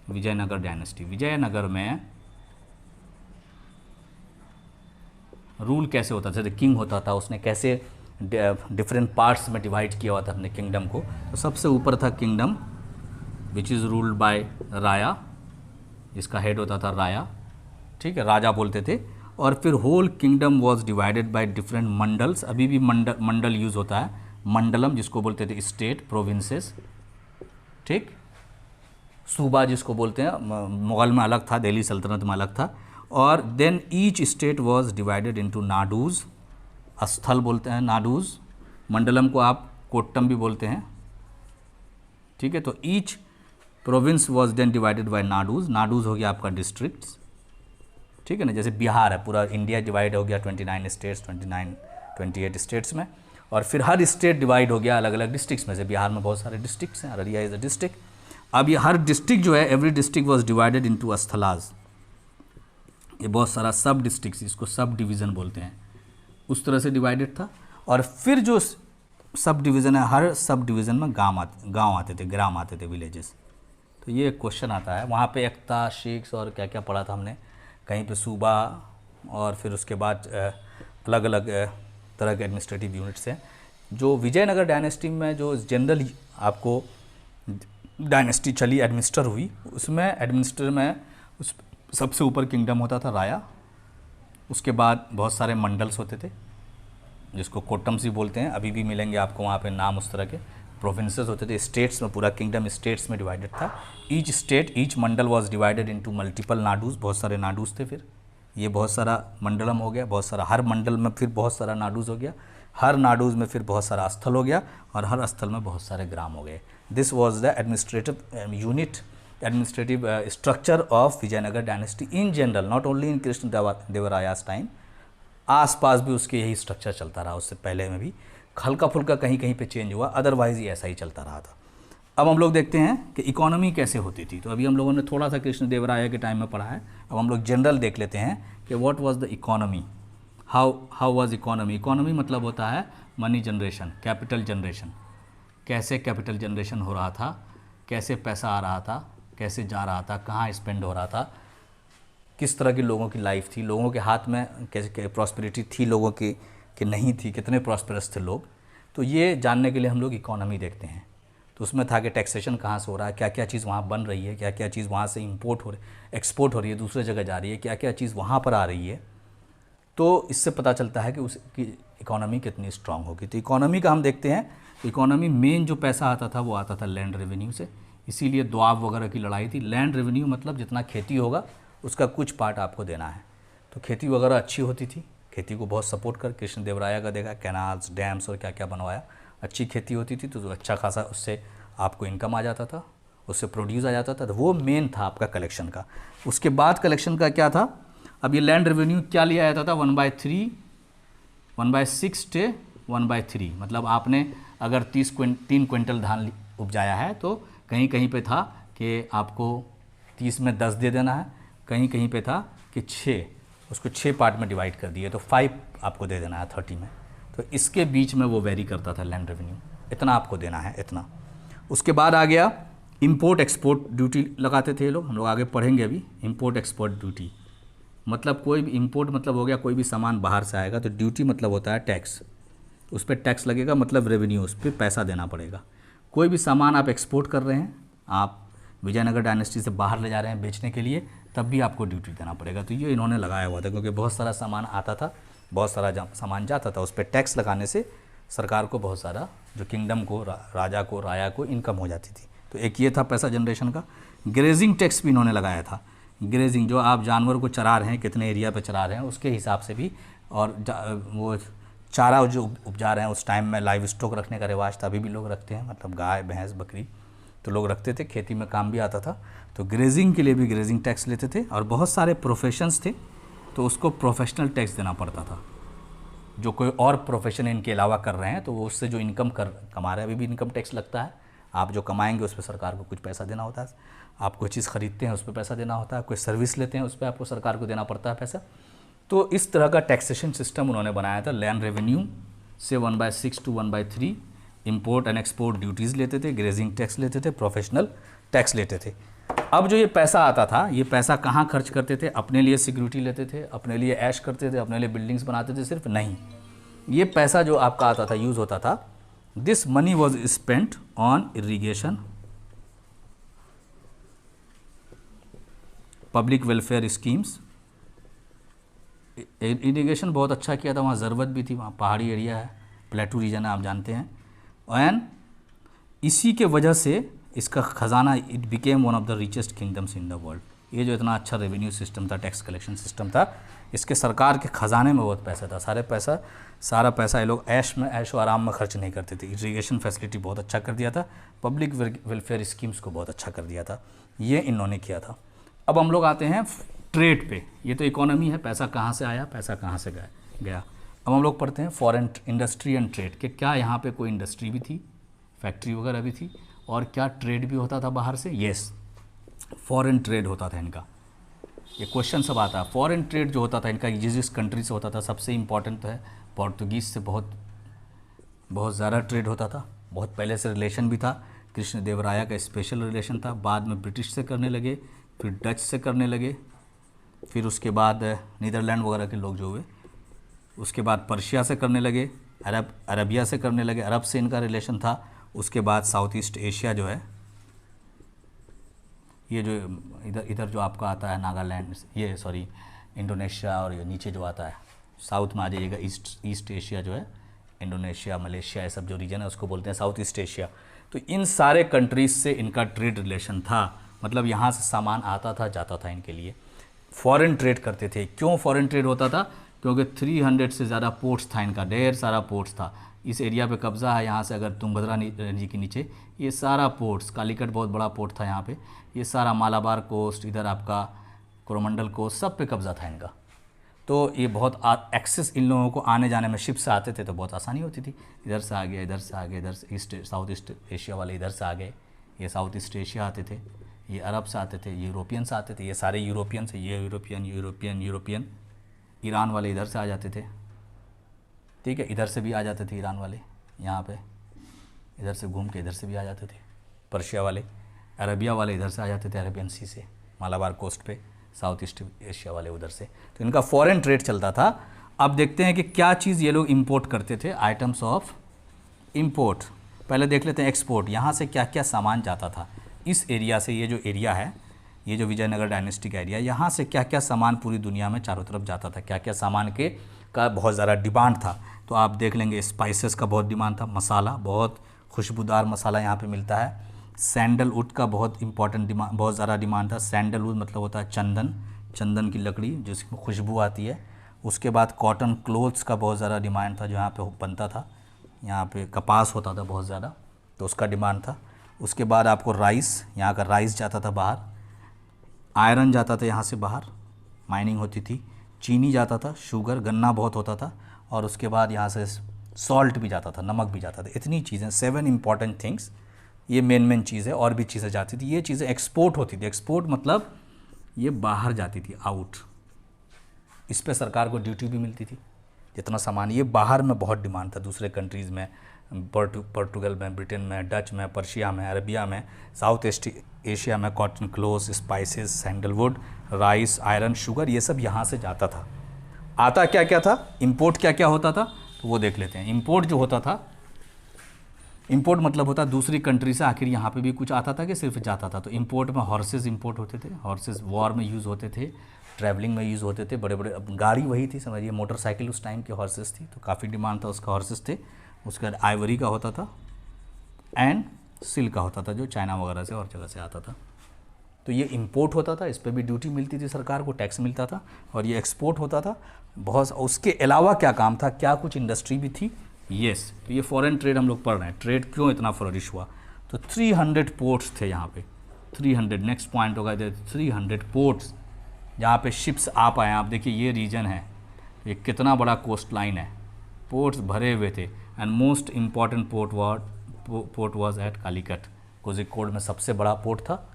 Vijayanagar dynasty. Vijayanagara में रूल कैसे होता था, जैसे किंग होता था उसने कैसे डिफरेंट पार्ट्स में डिवाइड किया हुआ था अपने किंगडम को। तो सबसे ऊपर था kingdom which is ruled by राया, इसका हेड होता था राया, ठीक है, राजा बोलते थे। और फिर whole kingdom was divided by different mandals, अभी भी मंडल यूज़ होता है, मंडलम जिसको बोलते थे स्टेट, प्रोविंसेस, ठीक, सूबा जिसको बोलते हैं, मुग़ल में अलग था, दिल्ली सल्तनत में अलग था। और then each state was divided into nadus, स्थल बोलते हैं नाडूज, मंडलम को आप कोट्टम भी बोलते हैं, ठीक है। तो each province was then divided by nadus, nadus हो गया आपका डिस्ट्रिक्ट्स, ठीक है ना, जैसे बिहार है, पूरा इंडिया डिवाइड हो गया 29 स्टेट्स, 28 स्टेट्स में। और फिर हर स्टेट डिवाइड हो गया अलग अलग डिस्ट्रिक्ट्स में से। बिहार में बहुत सारे डिस्ट्रिक्ट्स हैं, अररिया इज़ अ डिस्ट्रिक्ट। अब ये हर डिस्ट्रिक्ट जो है, every district was divided into sthalas, ये बहुत सारा सब डिस्ट्रिक्ट, इसको सब डिवीज़न बोलते हैं, उस तरह से डिवाइडेड था। और फिर जो सब डिवीज़न है, हर सब डिवीज़न में गाँव आते थे, ग्राम आते थे, विलेजेस। तो ये एक क्वेश्चन आता है, वहाँ पे एकता, शिक्स और क्या क्या पढ़ा था हमने, कहीं पे सूबा, और फिर उसके बाद अलग अलग तरह के एडमिनिस्ट्रेटिव यूनिट्स हैं। जो विजयनगर डायनेस्टी में जो जनरल आपको डायनेस्टी चली, एडमिनिस्टर हुई, उसमें एडमिनिस्टर में उस सबसे ऊपर किंगडम होता था राया, उसके बाद बहुत सारे मंडल्स होते थे जिसको कोट्टम्स भी बोलते हैं, अभी भी मिलेंगे आपको वहाँ पे नाम उस तरह के। प्रोविंसेस होते थे, स्टेट्स में, पूरा किंगडम स्टेट्स में डिवाइडेड था। Each state, each Mandal was divided into multiple nadus, बहुत सारे नाडूज थे। फिर ये बहुत सारा मंडलम हो गया, बहुत सारा, हर मंडल में फिर बहुत सारा नाडूज हो गया, हर नाडूज में फिर बहुत सारा स्थल हो गया, और हर स्थल में बहुत सारे ग्राम हो गए। This was the administrative unit, administrative structure of Vijayanagar dynasty in general, not only in Krishna Devaraya's time, आसपास भी उसके यही स्ट्रक्चर चलता रहा। उससे पहले में भी हल्का फुल्का कहीं कहीं पे चेंज हुआ, अदरवाइज ये ऐसा ही चलता रहा था। अब हम लोग देखते हैं कि इकोनॉमी कैसे होती थी। तो अभी हम लोगों ने थोड़ा सा कृष्ण देवराय के टाइम में पढ़ा है, अब हम लोग जनरल देख लेते हैं कि what was the economy, how was economy. Economy मतलब होता है मनी जनरेशन, कैपिटल जनरेशन, कैसे कैपिटल जनरेशन हो रहा था, कैसे पैसा आ रहा था, कैसे जा रहा था, कहाँ स्पेंड हो रहा था, किस तरह की लोगों की लाइफ थी, लोगों के हाथ में कैसे प्रॉस्पेरिटी थी लोगों की कि नहीं थी, कितने प्रॉस्पेरस थे लोग। तो ये जानने के लिए हम लोग इकोनॉमी देखते हैं। तो उसमें था कि टैक्सेशन कहाँ से हो रहा है, क्या क्या चीज़ वहाँ बन रही है, क्या क्या चीज़ वहाँ से इंपोर्ट हो रही, एक्सपोर्ट हो रही है, दूसरे जगह जा रही है, क्या क्या चीज़ वहाँ पर आ रही है। तो इससे पता चलता है कि उसकी इकोनॉमी कितनी स्ट्रांग होगी। तो इकोनॉमी का हम देखते हैं, इकोनॉमी मेन जो पैसा आता था वो आता था लैंड रेवेन्यू से, इसीलिए द्वाब वगैरह की लड़ाई थी। लैंड रेवेन्यू मतलब जितना खेती होगा उसका कुछ पार्ट आपको देना है। तो खेती वगैरह अच्छी होती थी, खेती को बहुत सपोर्ट कर कृष्ण देवराया का देखा, कैनाल्स, डैम्स और क्या क्या बनवाया, अच्छी खेती होती थी तो अच्छा खासा उससे आपको इनकम आ जाता था, उससे प्रोड्यूस आ जाता था। तो वो मेन था आपका कलेक्शन का। उसके बाद कलेक्शन का क्या था, अब ये लैंड रेवेन्यू क्या लिया जाता था, 1/3, 1/6 से 1/3, मतलब आपने अगर 3 क्विंटल धान उपजाया है तो कहीं कहीं पे था कि आपको 30 में 10 दे देना है, कहीं कहीं पे था कि 6, उसको 6 पार्ट में डिवाइड कर दिए तो 5 आपको दे देना है 30 में। तो इसके बीच में वो वेरी करता था लैंड रेवेन्यू, इतना आपको देना है, इतना। उसके बाद आ गया इंपोर्ट एक्सपोर्ट ड्यूटी लगाते थे ये लोग, हम लोग आगे पढ़ेंगे अभी। इंपोर्ट एक्सपोर्ट ड्यूटी मतलब कोई भी इंपोर्ट मतलब हो गया कोई भी सामान बाहर से आएगा, तो ड्यूटी मतलब होता है टैक्स, उस पर टैक्स लगेगा, मतलब रेवेन्यू, उस पर पैसा देना पड़ेगा। कोई भी सामान आप एक्सपोर्ट कर रहे हैं, आप विजयनगर डायनेस्टी से बाहर ले जा रहे हैं बेचने के लिए, तब भी आपको ड्यूटी देना पड़ेगा। तो ये इन्होंने लगाया हुआ था क्योंकि बहुत सारा सामान आता था, बहुत सारा सामान जाता था, उस पर टैक्स लगाने से सरकार को बहुत सारा, जो किंगडम को, राजा को, राया को इनकम हो जाती थी। तो एक ये था पैसा जनरेशन का। ग्रेजिंग टैक्स भी इन्होंने लगाया था। ग्रेजिंग जो आप जानवर को चरा रहे हैं, कितने एरिया पे चरा रहे हैं उसके हिसाब से भी, और वो चारा जो उपजा रहे हैं, उस टाइम में लाइव स्टॉक रखने का रिवाज था, अभी भी लोग रखते हैं, मतलब गाय भैंस बकरी तो लोग रखते थे, खेती में काम भी आता था। तो ग्रेजिंग के लिए भी ग्रेजिंग टैक्स लेते थे। और बहुत सारे प्रोफेशंस थे तो उसको प्रोफेशनल टैक्स देना पड़ता था। जो कोई और प्रोफेशन इनके अलावा कर रहे हैं तो वो उससे जो इनकम कमा रहे हैं, अभी भी इनकम टैक्स लगता है। आप जो कमाएंगे उस पर सरकार को कुछ पैसा देना होता है, आप कोई चीज़ खरीदते हैं उस पर पैसा देना होता है, कोई सर्विस लेते हैं उस पर आपको सरकार को देना पड़ता है पैसा। तो इस तरह का टैक्सेशन सिस्टम उन्होंने बनाया था। लैंड रेवेन्यू से 1/6 to 1/3, import and export duties लेते थे, ग्रेजिंग टैक्स लेते थे, प्रोफेशनल टैक्स लेते थे। अब जो ये पैसा आता था, ये पैसा कहाँ खर्च करते थे? अपने लिए सिक्योरिटी लेते थे, अपने लिए ऐश करते थे, अपने लिए बिल्डिंग्स बनाते थे? सिर्फ नहीं, ये पैसा जो आपका आता था, यूज़ होता था, this money was spent on irrigation, public welfare schemes. Irrigation बहुत अच्छा किया था, वहाँ ज़रूरत भी थी, वहाँ पहाड़ी एरिया है, प्लेटू रीजन है, आप जानते हैं। एंड इसी के वजह से इसका ख़जाना, it became one of the richest kingdoms in the world. ये जो इतना अच्छा रेवेन्यू सिस्टम था, टैक्स कलेक्शन सिस्टम था, इसके सरकार के ख़जाने में बहुत पैसा था। सारा पैसा ये लोग ऐश व आराम में खर्च नहीं करते थे। इरीगेशन फैसिलिटी बहुत अच्छा कर दिया था, पब्लिक वेलफेयर स्कीम्स को बहुत अच्छा कर दिया था, ये इन्होंने किया था। अब हम लोग आते हैं ट्रेड पे। ये तो इकोनॉमी है, पैसा कहाँ से आया, पैसा कहाँ से गया। अब हम लोग पढ़ते हैं फॉरेन इंडस्ट्री एंड ट्रेड के। क्या यहाँ पे कोई इंडस्ट्री भी थी, फैक्ट्री वगैरह भी थी, और क्या ट्रेड भी होता था बाहर से? येस, फॉरेन ट्रेड होता था इनका। ये क्वेश्चन सब आता है, फॉरेन ट्रेड जो होता था इनका जिस कंट्री से होता था, सबसे इम्पॉर्टेंट तो है पोर्तुगीज़ से बहुत ज़्यादा ट्रेड होता था। बहुत पहले से रिलेशन भी था, कृष्ण देवराया का स्पेशल रिलेशन था। बाद में ब्रिटिश से करने लगे, फिर डच से करने लगे, फिर उसके बाद नीदरलैंड वगैरह के लोग जो हुए, उसके बाद पर्शिया से करने लगे, अरबिया से करने लगे, अरब से इनका रिलेशन था। उसके बाद साउथ ईस्ट एशिया जो है, ये जो इधर जो आपका आता है नागालैंड, ये सॉरी इंडोनेशिया, और ये नीचे जो आता है साउथ में आ जाइएगा, ईस्ट एशिया जो है, इंडोनेशिया, मलेशिया, ये सब जो रीजन है उसको बोलते हैं साउथ ईस्ट एशिया। तो इन सारे कंट्रीज़ से इनका ट्रेड रिलेशन था, मतलब यहाँ से सामान आता था जाता था इनके लिए। फॉरेन ट्रेड करते थे। क्यों फॉरेन ट्रेड होता था? क्योंकि 300 से ज़्यादा पोर्ट्स था इनका, ढेर सारा पोर्ट्स था। इस एरिया पे कब्ज़ा है, यहाँ से अगर तुंगभद्रा नदी के नीचे ये सारा पोर्ट्स, कालीकट बहुत बड़ा पोर्ट था यहाँ पे, ये सारा मालाबार कोस्ट, इधर आपका कोरोमंडल कोस्ट, सब पे कब्ज़ा था इनका। तो ये बहुत एक्सेस इन लोगों को आने जाने में, शिप से आते थे तो बहुत आसानी होती थी। इधर से आ गए, इधर से आ गए, इधर से साउथ ईस्ट एशिया वाले इधर से आ गए, ये साउथ ईस्ट एशिया आते थे, ये अरब से आते थे, यूरोपियंस आते थे, ये सारे यूरोपियन से, ये यूरोपियन ईरान वाले इधर से आ जाते थे, ठीक है, इधर से भी आ जाते थे ईरान वाले, यहाँ पे इधर से घूम के इधर से भी आ जाते थे पर्शिया वाले, अरबिया वाले इधर से आ जाते थे अरेबियन सी से, मालाबार कोस्ट पे, साउथ ईस्ट एशिया वाले उधर से। तो इनका फॉरेन ट्रेड चलता था। अब देखते हैं कि क्या चीज़ ये लोग इंपोर्ट करते थे, आइटम्स ऑफ इंपोर्ट। पहले देख लेते हैं एक्सपोर्ट, यहाँ से क्या क्या सामान जाता था इस एरिया से। ये जो एरिया है, ये जो विजयनगर डायनेस्टी का एरिया, यहाँ से क्या क्या सामान पूरी दुनिया में चारों तरफ जाता था, क्या क्या सामान का बहुत ज़्यादा डिमांड था। तो आप देख लेंगे स्पाइसेस का बहुत डिमांड था, मसाला, बहुत खुशबूदार मसाला यहाँ पे मिलता है। सैंडलवुड का बहुत इंपॉर्टेंट डिमांड, बहुत ज़्यादा डिमांड था। सैंडलवुड मतलब होता है चंदन की लकड़ी जिसमें खुशबू आती है। उसके बाद कॉटन क्लोथ्स का बहुत ज़्यादा डिमांड था, जो यहाँ पे बनता था, यहाँ पे कपास होता था बहुत ज़्यादा, तो उसका डिमांड था। उसके बाद आपको राइस, यहाँ का राइस जाता था बाहर, आयरन जाता था यहाँ से बाहर, माइनिंग होती थी, चीनी जाता था, शुगर, गन्ना बहुत होता था, और उसके बाद यहाँ से सॉल्ट भी जाता था, नमक भी जाता था। इतनी चीज़ें, 7 इंपॉर्टेंट थिंग्स, ये मेन चीज़ें, और भी चीज़ें जाती थी। ये चीज़ें एक्सपोर्ट होती थी। एक्सपोर्ट मतलब ये बाहर जाती थी, आउट। इस पे सरकार को ड्यूटी भी मिलती थी। जितना सामान, ये बाहर में बहुत डिमांड था, दूसरे कंट्रीज़ में, पोर्टुगल में, ब्रिटेन में, डच में, पर्शिया में, अरबिया में, साउथ ईस्ट एशिया में cotton clothes, spices, sandalwood, rice, iron, sugar, ये सब यहाँ से जाता था। आता क्या क्या था, इंपोर्ट क्या क्या होता था, तो वो देख लेते हैं। इंपोर्ट जो होता था, इंपोर्ट मतलब होता है दूसरी कंट्री से आखिर यहाँ पे भी कुछ आता था कि सिर्फ जाता था। तो इंपोर्ट में हॉर्सेस इंपोर्ट होते थे, हॉर्सेस वॉर में यूज़ होते थे, ट्रैवलिंग में यूज़ होते थे, बड़े बड़े, गाड़ी वही थी, समझिए मोटरसाइकिल उस टाइम की हॉर्सेस थी, तो काफ़ी डिमांड था उसका, हॉर्सेस थे। उसके बाद आइवरी का होता था एंड सिल्क का होता था, जो चाइना वगैरह से और जगह से आता था। तो ये इंपोर्ट होता था, इस पर भी ड्यूटी मिलती थी सरकार को, टैक्स मिलता था, और ये एक्सपोर्ट होता था बहुत। उसके अलावा क्या काम था, क्या कुछ इंडस्ट्री भी थी, येस। तो ये फॉरेन ट्रेड हम लोग पढ़ रहे हैं, ट्रेड क्यों इतना फ्लोरिश हुआ। तो 300 पोर्ट्स थे यहाँ पे, 300, नेक्स्ट पॉइंट होगा इधर, 300 पोर्ट्स जहाँ पे शिप्स आ पाए। आप देखिए ये रीजन है, ये कितना बड़ा कोस्ट लाइन है, पोर्ट्स भरे हुए थे। And most important port was at Calicut. Kozhikode में सबसे बड़ा पोर्ट था,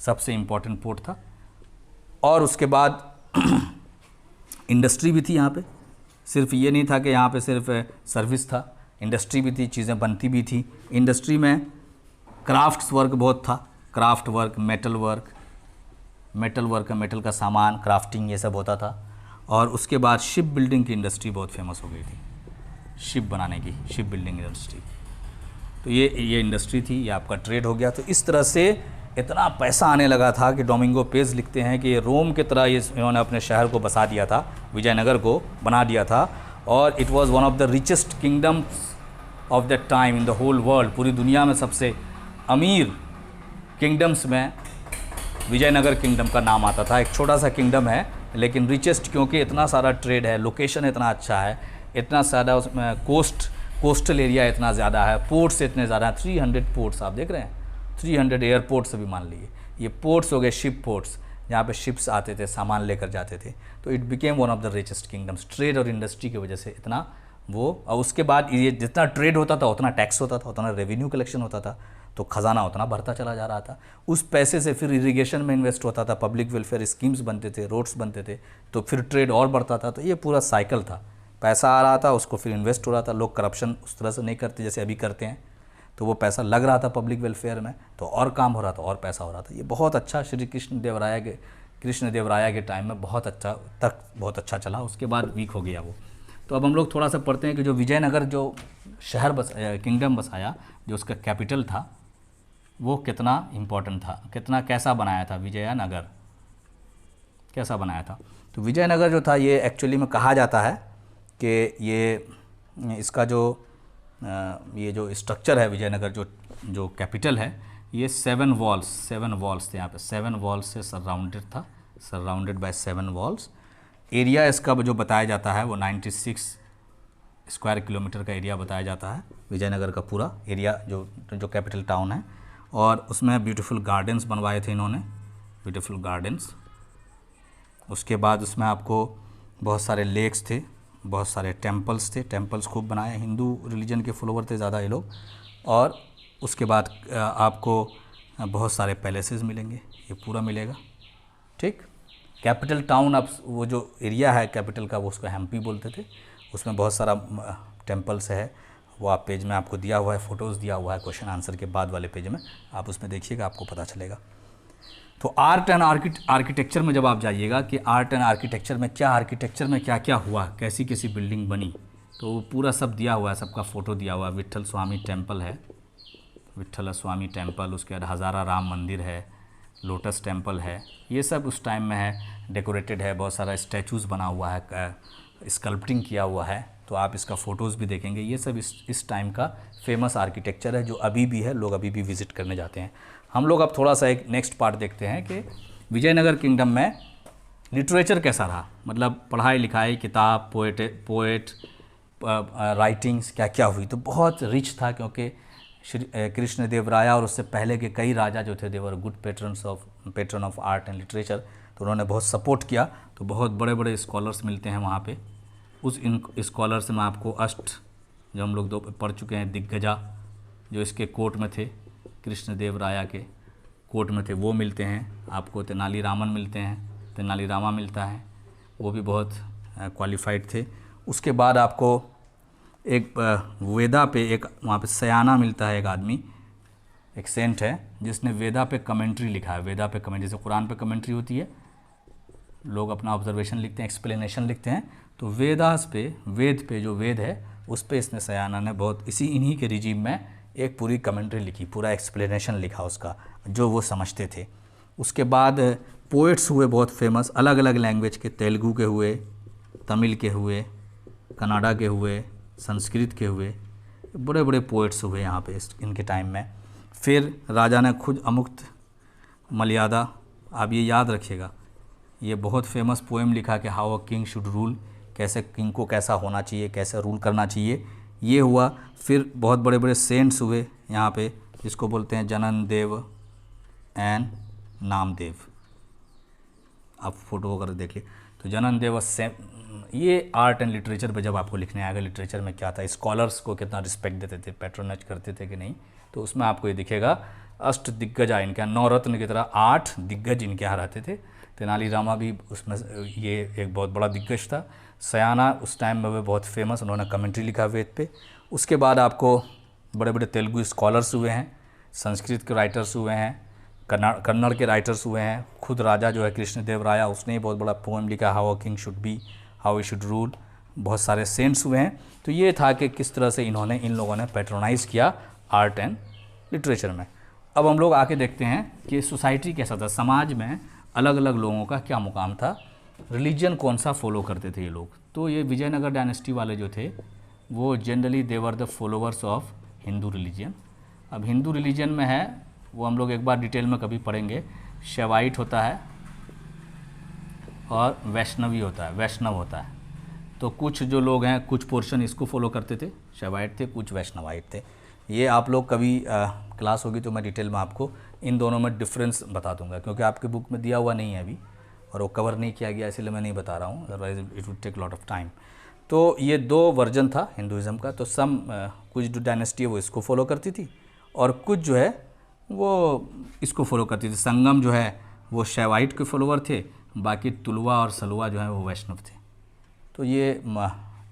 सबसे इम्पॉर्टेंट पोर्ट था। और उसके बाद इंडस्ट्री भी थी यहाँ पे, सिर्फ ये नहीं था कि यहाँ पे सिर्फ सर्विस था, इंडस्ट्री भी थी, चीज़ें बनती भी थी। इंडस्ट्री में क्राफ्ट्स वर्क बहुत था, क्राफ्ट वर्क, मेटल का सामान, क्राफ्टिंग, ये सब होता था। और उसके बाद शिप बिल्डिंग की इंडस्ट्री बहुत फेमस हो गई थी, शिप बनाने की, शिप बिल्डिंग इंडस्ट्री। तो ये इंडस्ट्री थी, ये आपका ट्रेड हो गया। तो इस तरह से इतना पैसा आने लगा था कि डोमिंगो पेज लिखते हैं कि रोम की तरह ये इन्होंने अपने शहर को बसा दिया था, विजयनगर को बना दिया था। और it was one of the richest kingdoms of that time in the whole world. पूरी दुनिया में सबसे अमीर किंगडम्स में विजयनगर किंगडम का नाम आता था। एक छोटा सा किंगडम है लेकिन रिचेस्ट, क्योंकि इतना सारा ट्रेड है, लोकेशन इतना अच्छा है, इतना ज़्यादा उसमें कोस्टल एरिया इतना ज़्यादा है, पोर्ट्स इतने ज़्यादा हैं, 300 पोर्ट्स आप देख रहे हैं, 300 एयरपोर्ट्स भी मान लीजिए। ये पोर्ट्स हो गए शिप पोर्ट्स, जहाँ पे शिप्स आते थे, सामान लेकर जाते थे। तो it became one of the richest kingdoms, trade और इंडस्ट्री की वजह से इतना वो। और उसके बाद ये जितना ट्रेड होता था उतना टैक्स होता था, उतना रेवेन्यू कलेक्शन होता था, तो खजाना उतना बढ़ता चला जा रहा था। उस पैसे से फिर इरिगेशन में इन्वेस्ट होता था, पब्लिक वेलफेयर स्कीम्स बनते थे, रोड्स बनते थे, तो फिर ट्रेड और बढ़ता था। तो ये पूरा साइकिल था, पैसा आ रहा था, उसको फिर इन्वेस्ट हो रहा था। लोग करप्शन उस तरह से नहीं करते जैसे अभी करते हैं, तो वो पैसा लग रहा था पब्लिक वेलफेयर में, तो और काम हो रहा था, और पैसा हो रहा था। ये बहुत अच्छा श्री कृष्ण देव राया के टाइम में बहुत अच्छा चला। उसके बाद वीक हो गया वो। तो अब हम लोग थोड़ा सा पढ़ते हैं कि जो विजयनगर जो शहर किंगडम बसाया, जो उसका कैपिटल था, वो कितना इम्पोर्टेंट था, कैसा बनाया था विजयनगर, कैसा बनाया था। तो विजयनगर जो था, ये एक्चुअली में कहा जाता है कि इसका ये जो स्ट्रक्चर है विजयनगर जो कैपिटल है, ये 7 वॉल्स थे यहाँ पे, 7 वॉल्स से सराउंडेड था, सराउंडेड बाय 7 वॉल्स। एरिया इसका जो बताया जाता है वो 96 स्क्वायर किलोमीटर का एरिया बताया जाता है, विजयनगर का पूरा एरिया जो कैपिटल टाउन है। और उसमें ब्यूटीफुल गार्डन्स बनवाए थे इन्होंने, ब्यूटीफुल गार्डन्स। उसके बाद उसमें आपको बहुत सारे लेक्स थे, बहुत सारे टेम्पल्स थे, टेम्पल्स खूब बनाए, हिंदू रिलीजन के फॉलोवर थे ज़्यादा ये लोग। और उसके बाद आपको बहुत सारे पैलेसेस मिलेंगे, ये पूरा मिलेगा, ठीक। कैपिटल टाउन, अब वो जो एरिया है कैपिटल का, वो उसको हम्पी बोलते थे। उसमें बहुत सारा टेम्पल्स है, वो आप पेज में आपको दिया हुआ है, फ़ोटोज़ दिया हुआ है क्वेश्चन आंसर के बाद वाले पेज में, आप उसमें देखिएगा, आपको पता चलेगा। तो आर्ट एंड आर्किटेक्चर में जब आप जाइएगा कि आर्ट एंड आर्किटेक्चर में क्या क्या हुआ, कैसी कैसी बिल्डिंग बनी, तो वो पूरा सब दिया हुआ है, सबका फ़ोटो दिया हुआ है। विट्ठल स्वामी टेम्पल है, विट्ठल स्वामी टेम्पल, उसके बाद हज़ारा राम मंदिर है, लोटस टेम्पल है, ये सब उस टाइम में है, डेकोरेटेड है, बहुत सारा स्टैचूज़ बना हुआ है, स्कल्पटिंग किया हुआ है, तो आप इसका फ़ोटोज़ भी देखेंगे। ये सब इस टाइम का फेमस आर्किटेक्चर है, जो अभी भी है, लोग अभी भी विज़िट करने जाते हैं। हम लोग अब थोड़ा सा एक नेक्स्ट पार्ट देखते हैं कि विजयनगर किंगडम में लिटरेचर कैसा रहा, मतलब पढ़ाई लिखाई, किताब, पोएट राइटिंग्स क्या क्या हुई। तो बहुत रिच था, क्योंकि श्री कृष्ण देव राया और उससे पहले के कई राजा जो थे, they were good patron of art and literature, तो उन्होंने बहुत सपोर्ट किया। तो बहुत बड़े बड़े स्कॉलर्स मिलते हैं वहाँ पे। इन स्कॉलर्स में आपको जो हम लोग पढ़ चुके हैं, दिग्गजा जो इसके कोर्ट में थे, कृष्ण देव राया के कोर्ट में थे, वो मिलते हैं आपको। तेनालीरामन मिलते हैं, तेनालीरामा मिलता है, वो भी बहुत क्वालिफाइड थे। उसके बाद आपको एक वेदा पे एक वहाँ पे सयाना मिलता है, एक आदमी, एक सेंट है जिसने वेदा पे कमेंट्री लिखा है। वेदा पे कमेंट्री, जैसे कुरान पे कमेंट्री होती है, लोग अपना ऑब्जर्वेशन लिखते हैं, एक्सप्लेनेशन लिखते हैं, तो वेदास पे, वेद पे, जो वेद है उस पे इसने सयाना ने बहुत इन्हीं के रिजीम में एक पूरी कमेंट्री लिखी, पूरा एक्सप्लेनेशन लिखा उसका, जो वो समझते थे। उसके बाद पोएट्स हुए बहुत फेमस, अलग अलग लैंग्वेज के, तेलुगु के हुए, तमिल के हुए, कन्नड़ा के हुए, संस्कृत के हुए, बड़े बड़े पोएट्स हुए यहाँ पे इनके टाइम में। फिर राजा ने खुद अमुक्त मर्यादा, आप ये याद रखिएगा, ये बहुत फेमस पोएम लिखा कि how a king should rule, कैसे किंग को कैसा होना चाहिए, कैसे रूल करना चाहिए, ये हुआ। फिर बहुत बड़े बड़े सेंट्स हुए यहाँ पे, जिसको बोलते हैं जनन देव एंड नामदेव, आप फोटो वगैरह देखिए। तो जनन देव ये आर्ट एंड लिटरेचर पे जब आपको लिखने आएगा, लिटरेचर में क्या था, स्कॉलर्स को कितना रिस्पेक्ट देते थे, पैट्रोनेज करते थे कि नहीं, तो उसमें आपको ये दिखेगा। अष्ट दिग्गज इनके यहाँ, 9 रत्न की तरह 8 दिग्गज इनके यहाँ रहते थे। तेनालीरामा भी उसमें ये एक बहुत बड़ा दिग्गज था। सयाना उस टाइम में वो बहुत फेमस, उन्होंने कमेंट्री लिखा वेद पे। उसके बाद आपको बड़े बड़े तेलुगु स्कॉलर्स हुए हैं, संस्कृत के राइटर्स हुए हैं, कन्नड़ के राइटर्स हुए हैं। खुद राजा जो है कृष्णदेवराया, उसने ही बहुत बड़ा पोएम लिखा, how a king should be, how he should rule. बहुत सारे सेंट्स हुए हैं। तो ये था कि किस तरह से इन लोगों ने पैट्रोनाइज़ किया आर्ट एंड लिटरेचर में। अब हम लोग आके देखते हैं कि सोसाइटी कैसा था, समाज में अलग अलग लोगों का क्या मुकाम था, रिलीजन कौन सा फॉलो करते थे ये लोग। तो ये विजयनगर डायनेस्टी वाले जो थे वो generally they were the followers of Hindu religion. अब हिंदू रिलीजन में है वो हम लोग एक बार डिटेल में कभी पढ़ेंगे। शैवाइट होता है और वैष्णवी होता है, वैष्णव होता है। तो कुछ जो लोग हैं, कुछ पोर्शन इसको फॉलो करते थे, शैवाइट थे, कुछ वैष्णवाइट थे। ये आप लोग कभी क्लास होगी तो मैं डिटेल में आपको इन दोनों में डिफरेंस बता दूंगा, क्योंकि आपके बुक में दिया हुआ नहीं है अभी और वो कवर नहीं किया गया, इसलिए मैं नहीं बता रहा हूँ, otherwise it would take lot of time. तो ये दो वर्जन था हिंदुज़म का। तो कुछ जो डायनेस्टी है वो इसको फॉलो करती थी और कुछ जो है वो इसको फॉलो करती थी। संगम जो है वो शैवाइट के फॉलोवर थे, बाकी तुलवा और सलवा जो है वो वैष्णव थे। तो ये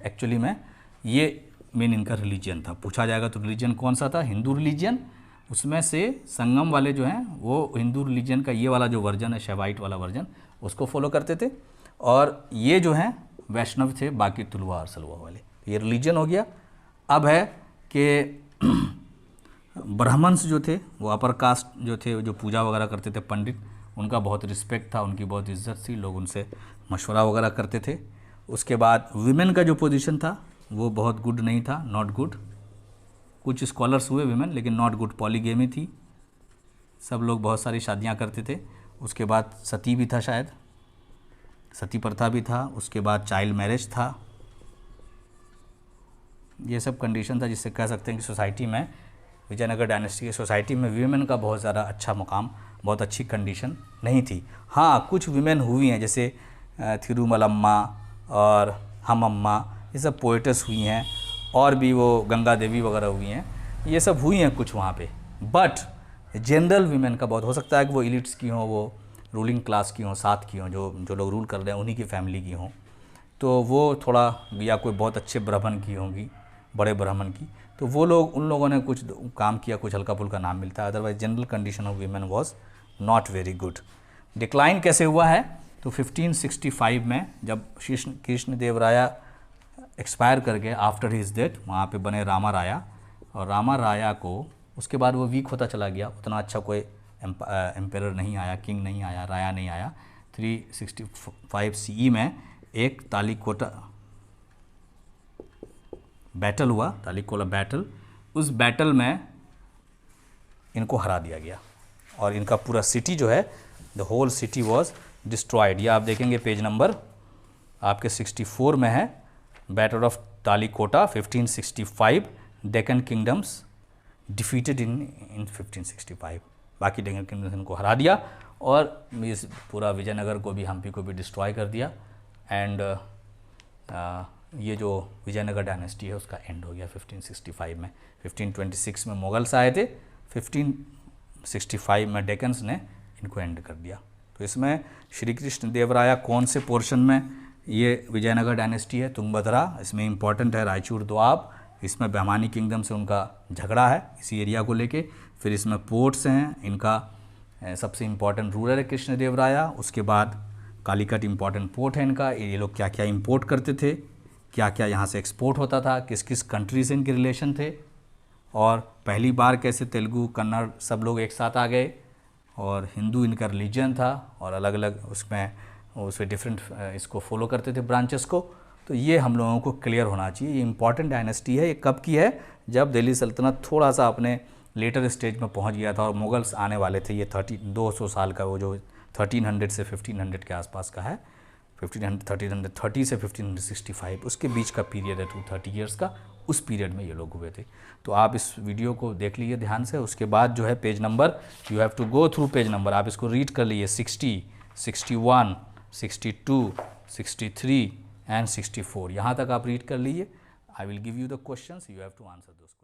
एक्चुअली में ये मेन इनका रिलीजन था। पूछा जाएगा तो रिलीजन कौन सा था, हिंदू रिलीजन। उसमें से संगम वाले जो हैं वो हिंदू रिलीजन का ये वाला जो वर्जन है, शैवाइट वाला वर्जन, उसको फॉलो करते थे। और ये जो हैं वैष्णव थे, बाकी तुलवा और सलवा वाले। ये रिलीजन हो गया। अब है कि ब्राह्मण्स जो थे वो अपर कास्ट जो थे, जो पूजा वगैरह करते थे, पंडित, उनका बहुत रिस्पेक्ट था, उनकी बहुत इज्जत थी, लोग उनसे मशवरा वगैरह करते थे। उसके बाद विमेन का जो पोजीशन था वो बहुत गुड नहीं था, नॉट गुड। कुछ स्कॉलर्स हुए विमेन, लेकिन नॉट गुड। पॉलीगेमी थी, सब लोग बहुत सारी शादियां करते थे। उसके बाद सती भी था, शायद सती प्रथा भी था। उसके बाद चाइल्ड मैरिज था। ये सब कंडीशन था जिससे कह सकते हैं कि सोसाइटी में, विजयनगर डायनेस्टी की सोसाइटी में वीमेन का बहुत ज़्यादा अच्छा मुकाम, बहुत अच्छी कंडीशन नहीं थी। हाँ, कुछ वीमेन हुई हैं, जैसे थिरुमलम्मा और हमअम्मा, ये सब पोएटेस हुई हैं, और भी वो गंगा देवी वगैरह हुई हैं, ये सब हुई हैं कुछ वहाँ पे। बट जनरल वीमेन का बहुत, हो सकता है कि वो इलिट्स की हों, वो रूलिंग क्लास की हों, साथ की हों, जो लोग रूल कर रहे हैं उन्हीं की फैमिली की हों, तो वो थोड़ा, या कोई बहुत अच्छे ब्राह्मण की होंगी, बड़े ब्राह्मण की, तो वो लोग, उन लोगों ने कुछ काम किया, कुछ हल्का फुल्का नाम मिलता है। Otherwise general condition of women was not very good. Decline कैसे हुआ है, तो 1565 में जब कृष्णदेवराया एक्सपायर कर गए, आफ्टर हिज डेथ, वहाँ पे बने रामा राया। और रामा राया को उसके बाद वो वीक होता चला गया, उतना अच्छा कोई एम्पेरर नहीं आया, किंग नहीं आया, राया नहीं आया। 365 CE में एक तालिकोटा बैटल हुआ, तालिकोला बैटल। उस बैटल में इनको हरा दिया गया और इनका पूरा सिटी जो है, the whole city was destroyed. ये आप देखेंगे पेज नंबर आपके 64 में है, battle of Talikota 1565, Deccan kingdoms defeated in 1565। बाकी डेक्कन किंगडम्स इनको हरा दिया और इस पूरा विजयनगर को भी, हम्पी को भी डिस्ट्रॉय कर दिया। एंड ये जो विजयनगर डायनेस्टी है उसका एंड हो गया 1565 में। 1526 में मुगल्स आए थे, 1565 में डेक्कन्स ने इनको एंड कर दिया। तो इसमें श्री कृष्ण देवराया कौन से पोर्शन में ये विजयनगर डायनेस्टी है, तुंगभद्रा, इसमें इंपॉर्टेंट है रायचूर दोआब, इसमें बहमानी किंगडम से उनका झगड़ा है इसी एरिया को लेके। फिर इसमें पोर्ट्स हैं, इनका सबसे इम्पॉर्टेंट रूलर है कृष्णदेवराया। उसके बाद कालीकट इम्पॉर्टेंट पोर्ट है इनका, ये लोग क्या क्या इंपोर्ट करते थे, क्या क्या यहाँ से एक्सपोर्ट होता था, किस किस कंट्री से इनके रिलेशन थे, और पहली बार कैसे तेलुगु कन्नड़ सब लोग एक साथ आ गए, और हिंदू इनका रिलीजन था, और अलग अलग उसमें डिफरेंट इसको फॉलो करते थे ब्रांचेस को। तो ये हम लोगों को क्लियर होना चाहिए। ये इंपॉर्टेंट डायनेस्टी है। ये कब की है, जब दिल्ली सल्तनत थोड़ा सा अपने लेटर स्टेज में पहुंच गया था और मुगल्स आने वाले थे। ये 200 साल का, वो जो 1300 से 1500 के आसपास का है, 1330 से 1565, उसके बीच का पीरियड है, 230 ईयर्स का। उस पीरियड में ये लोग हुए थे। तो आप इस वीडियो को देख लीजिए ध्यान से। उसके बाद जो है page number, you have to go through page number, आप इसको रीड कर लीजिए। 60, 61, 62, 63 एंड 64, यहाँ तक आप रीड कर लीजिए। I will give you the questions, you have to answer those.